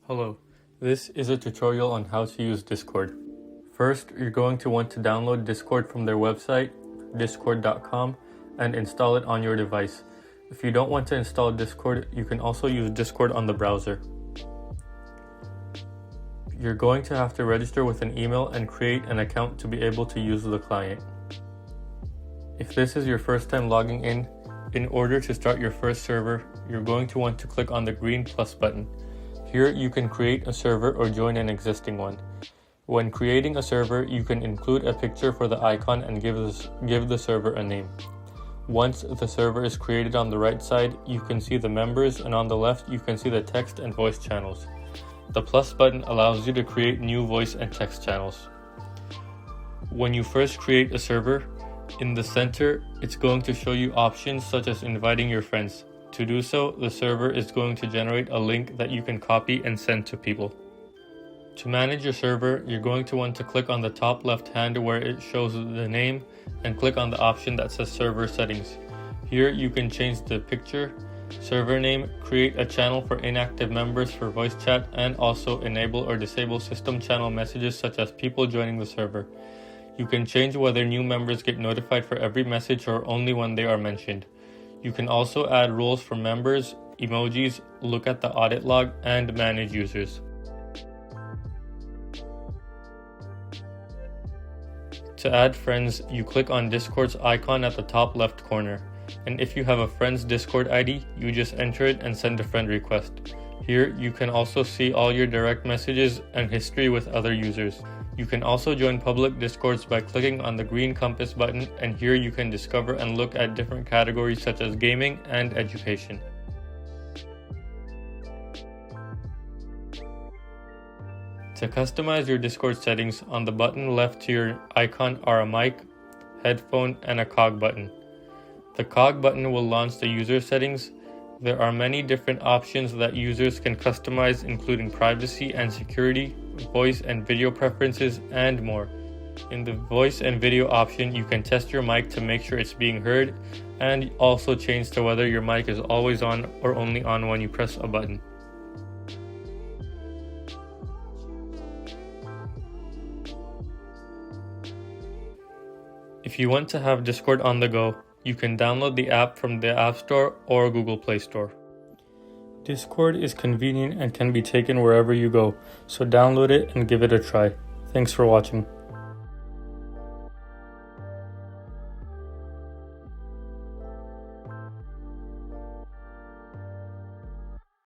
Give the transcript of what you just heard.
Hello, this is a tutorial on how to use Discord. First, you're going to want to download Discord from their website, discord.com, and install it on your device. If you don't want to install Discord, you can also use Discord on the browser. You're going to have to register with an email and create an account to be able to use the client. If this is your first time logging in order to start your first server, you're going to want to click on the green plus button. Here you can create a server or join an existing one. When creating a server, you can include a picture for the icon and give the server a name. Once the server is created, on the right side, you can see the members, and on the left, you can see the text and voice channels. The plus button allows you to create new voice and text channels. When you first create a server, in the center, it's going to show you options such as inviting your friends. To do so, the server is going to generate a link that you can copy and send to people. To manage your server, you're going to want to click on the top left hand where it shows the name and click on the option that says server settings. Here you can change the picture, server name, create a channel for inactive members for voice chat, and also enable or disable system channel messages such as people joining the server. You can change whether new members get notified for every message or only when they are mentioned. You can also add rules for members, emojis, look at the audit log, and manage users. To add friends, you click on Discord's icon at the top left corner. And if you have a friend's Discord ID, you just enter it and send a friend request. Here, you can also see all your direct messages and history with other users. You can also join public Discords by clicking on the green compass button, and here you can discover and look at different categories such as gaming and education. To customize your Discord settings, on the button left to your icon are a mic, headphone, and a cog button. The cog button will launch the user settings. There are many different options that users can customize, including privacy and security, voice and video preferences, and more. In the voice and video option, you can test your mic to make sure it's being heard, and also change to whether your mic is always on or only on when you press a button. If you want to have Discord on the go, you can download the app from the App Store or Google Play Store. Discord is convenient and can be taken wherever you go, so download it and give it a try. Thanks for watching.